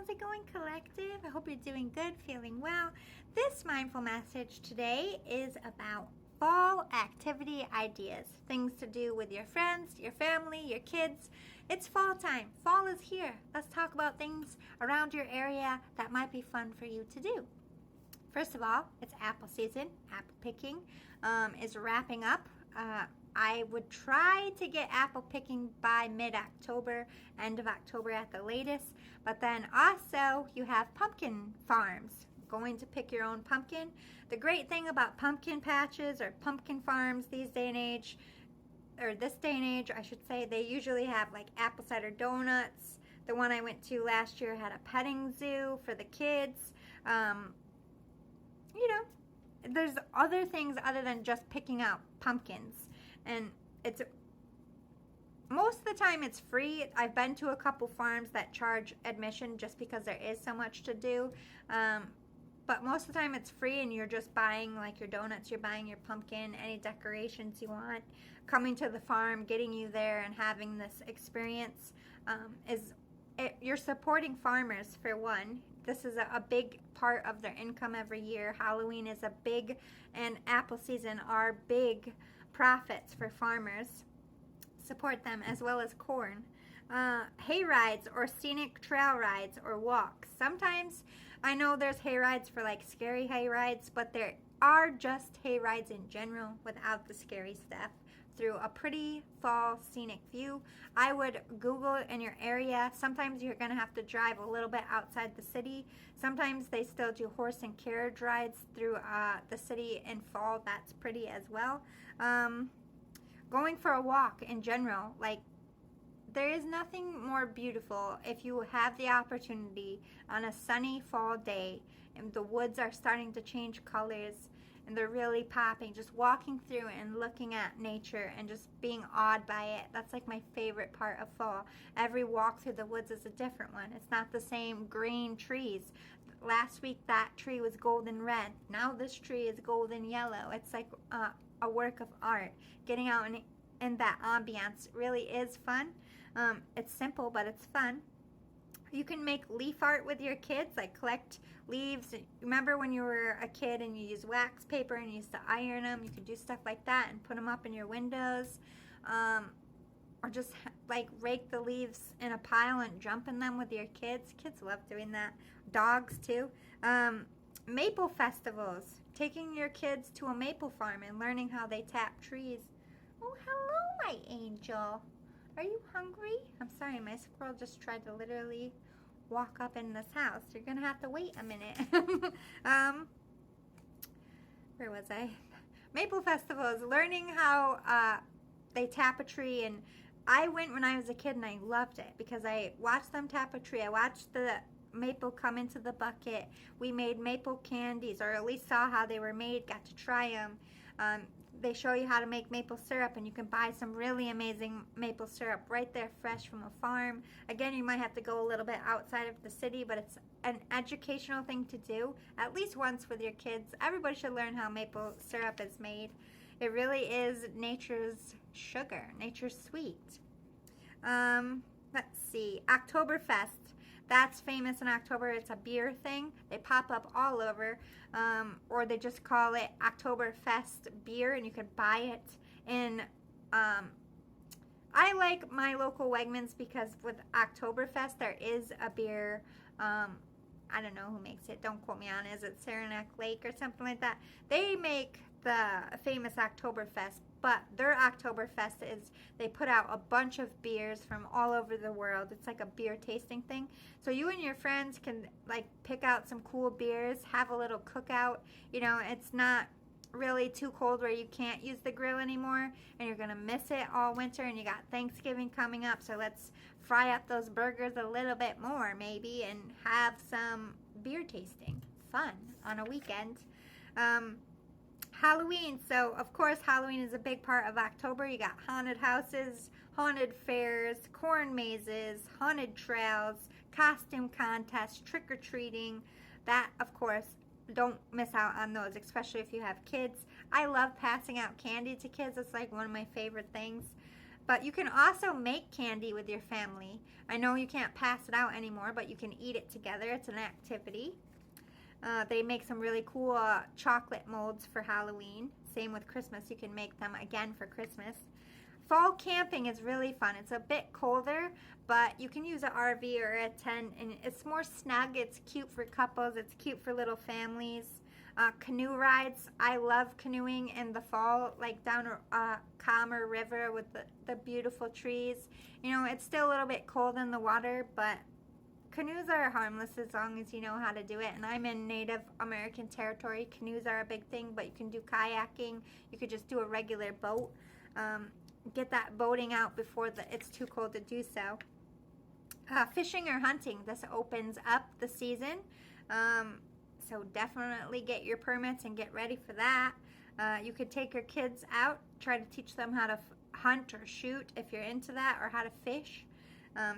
How's it going, collective? I hope you're doing good, feeling well. This mindful message today is about fall activity ideas, things to do with your friends, your family, your kids. It's fall time. Fall is here. Let's talk about things around your area that might be fun for you to do. First of all, it's apple season. Apple picking is wrapping up. I would try to get apple picking by mid-October, end of October at the latest. But then also you have pumpkin farms. Going to pick your own pumpkin. The great thing about pumpkin patches or pumpkin farms these day and age, or this day and age, I should say, they usually have like apple cider donuts. The one I went to last year had a petting zoo for the kids. There's other things other than just picking out pumpkins. And it's most of the time it's free. I've been to a couple farms that charge admission just because there is so much to do. But most of the time it's free and you're just buying like your donuts, you're buying your pumpkin, any decorations you want. Coming to the farm, getting you there and having this experience you're supporting farmers for one. This is a big part of their income every year. Halloween is a big, and apple season are big profits for farmers. Support them, as well as corn. Hay rides or scenic trail rides or walks. Sometimes I know there's hay rides for like scary hay rides, but there are just hay rides in general without the scary stuff through a pretty fall scenic view. I would Google in your area. Sometimes you're going to have to drive a little bit outside the city. Sometimes they still do horse and carriage rides through the city in fall. That's pretty as well. Going for a walk in general, like there is nothing more beautiful if you have the opportunity on a sunny fall day and the woods are starting to change colors and they're really popping, just walking through and looking at nature and just being awed by it. That's like my favorite part of fall. Every walk through the woods is a different one. It's not the same green trees. Last week that tree was golden red. Now this tree is golden yellow. It's like a work of art. Getting out in that ambiance really is fun. It's simple, but it's fun. You can make leaf art with your kids, like collect leaves. Remember when you were a kid and you used wax paper and you used to iron them? You could do stuff like that and put them up in your windows. Or just like rake the leaves in a pile and jump in them with your kids. Kids love doing that. Dogs too. Maple festivals. Taking your kids to a maple farm and learning how they tap trees. Oh, hello, my angel. Are you hungry? I'm sorry, my squirrel just tried to literally walk up in this house. You're going to have to wait a minute. Where was I? Maple festivals, learning how they tap a tree. And I went when I was a kid and I loved it because I watched them tap a tree. I watched the maple come into the bucket. We made maple candies, or at least saw how they were made, got to try them. They show you how to make maple syrup, and you can buy some really amazing maple syrup right there fresh from a farm. Again, you might have to go a little bit outside of the city, but it's an educational thing to do at least once with your kids. Everybody should learn how maple syrup is made. It really is nature's sugar, nature's sweet. Let's see, Oktoberfest. That's famous in October. It's a beer thing. They pop up all over, or they just call it Oktoberfest beer, and you can buy it in. I like my local Wegmans because with Oktoberfest there is a beer. I don't know who makes it. Don't quote me on it. Is it Saranac Lake or something like that? They make the famous Oktoberfest, but their Oktoberfest is they put out a bunch of beers from all over the world. It's like a beer tasting thing. So you and your friends can like pick out some cool beers, have a little cookout. You know, it's not really too cold where you can't use the grill anymore and you're gonna miss it all winter, and you got Thanksgiving coming up, so let's fry up those burgers a little bit more maybe and have some beer tasting fun on a weekend. Halloween, so of course Halloween is a big part of October. You got haunted houses, haunted fairs, corn mazes, haunted trails, costume contests, trick-or-treating. That, of course, don't miss out on those, especially if you have kids. I love passing out candy to kids. It's like one of my favorite things. But you can also make candy with your family. I know you can't pass it out anymore, but you can eat it together. It's an activity. They make some really cool chocolate molds for Halloween. Same with Christmas. You can make them again for Christmas. Fall camping is really fun. It's a bit colder, but you can use an RV or a tent, and it's more snug. It's cute for couples. It's cute for little families. Canoe rides. I love canoeing in the fall, like down a calmer river with the beautiful trees. You know, it's still a little bit cold in the water, but canoes are harmless as long as you know how to do it. And I'm in Native American territory. Canoes are a big thing, but you can do kayaking. You could just do a regular boat. Get that boating out before it's too cold to do so. Fishing or hunting. This opens up the season. So definitely get your permits and get ready for that. You could take your kids out, try to teach them how to hunt or shoot if you're into that, or how to fish.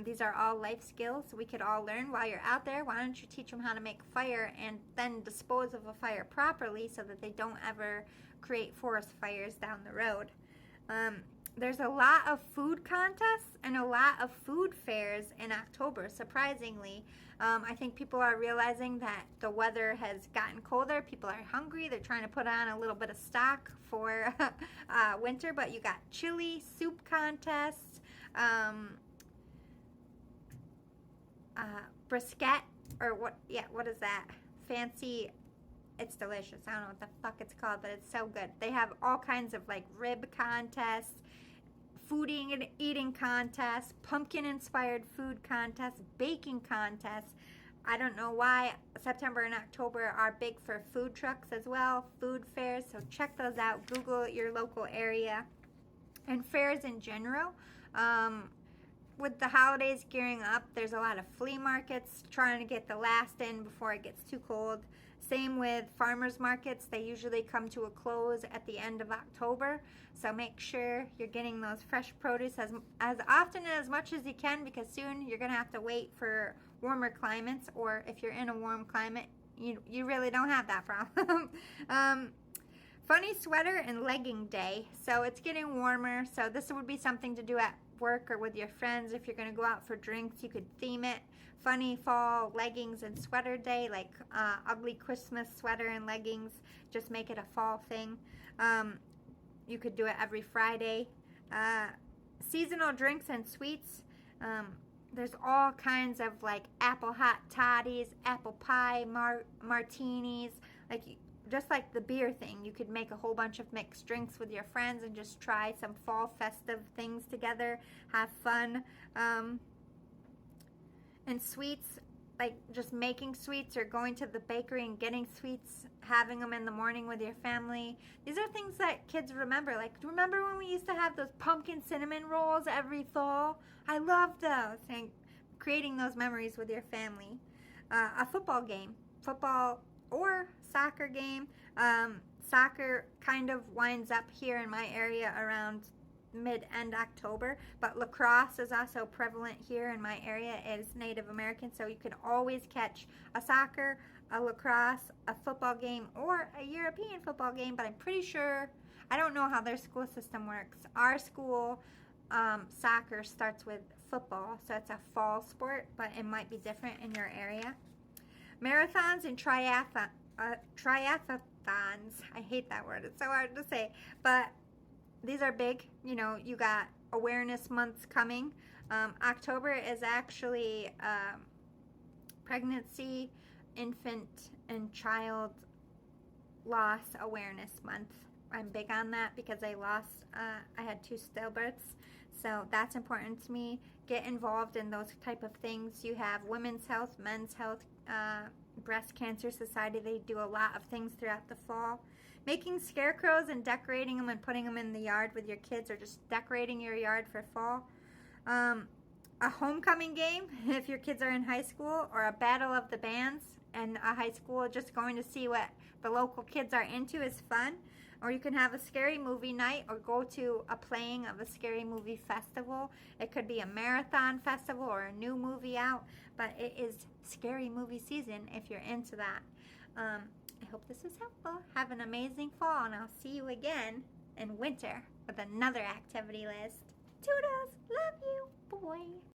These are all life skills we could all learn while you're out there. Why don't you teach them how to make fire and then dispose of a fire properly so that they don't ever create forest fires down the road. There's a lot of food contests and a lot of food fairs in October, surprisingly. I think people are realizing that the weather has gotten colder. People are hungry. They're trying to put on a little bit of stock for winter, but you got chili, soup contests, brisket, or what is that? Fancy, it's delicious. I don't know what the fuck it's called, but it's so good. They have all kinds of like rib contests, food eating contests, pumpkin-inspired food contests, baking contests. I don't know why September and October are big for food trucks as well, food fairs, so check those out. Google your local area. And fairs in general. With the holidays gearing up, there's a lot of flea markets trying to get the last in before it gets too cold. Same with farmers markets. They usually come to a close at the end of October. So make sure you're getting those fresh produce as often and as much as you can, because soon you're going to have to wait for warmer climates, or if you're in a warm climate, you really don't have that problem. Funny sweater and legging day. So it's getting warmer, so this would be something to do at work or with your friends. If you're going to go out for drinks, you could theme it funny fall leggings and sweater day, like ugly Christmas sweater and leggings. Just make it a fall thing. You could do it every Friday. Seasonal drinks and sweets. There's all kinds of like apple hot toddies, apple pie martinis, just like the beer thing. You could make a whole bunch of mixed drinks with your friends and just try some fall festive things together, have fun. And sweets, like just making sweets or going to the bakery and getting sweets, having them in the morning with your family. These are things that kids remember. Like, remember when we used to have those pumpkin cinnamon rolls every fall? I love those. And creating those memories with your family. A football game. Football or soccer game. Soccer kind of winds up here in my area around mid-end October, but lacrosse is also prevalent here in my area. It is Native American, so you can always catch a soccer, a lacrosse, a football game, or a European football game, but I'm pretty sure, I don't know how their school system works. Our school, soccer starts with football, so it's a fall sport, but it might be different in your area. Marathons and triathlons. I hate that word. It's so hard to say, but these are big. You know, you got awareness months coming. October is actually pregnancy, infant, and child loss awareness month. I'm big on that because I had 2 stillbirths, so that's important to me. Get involved in those type of things. You have Women's Health, Men's Health, Breast Cancer Society. They do a lot of things throughout the fall. Making scarecrows and decorating them and putting them in the yard with your kids, or just decorating your yard for fall. A homecoming game if your kids are in high school, or a battle of the bands and a high school. Just going to see what the local kids are into is fun. Or you can have a scary movie night, or go to a playing of a scary movie festival. It could be a marathon festival or a new movie out, but it is scary movie season if you're into that. I hope this was helpful. Have an amazing fall, and I'll see you again in winter with another activity list. Toodles. Love you. Boy.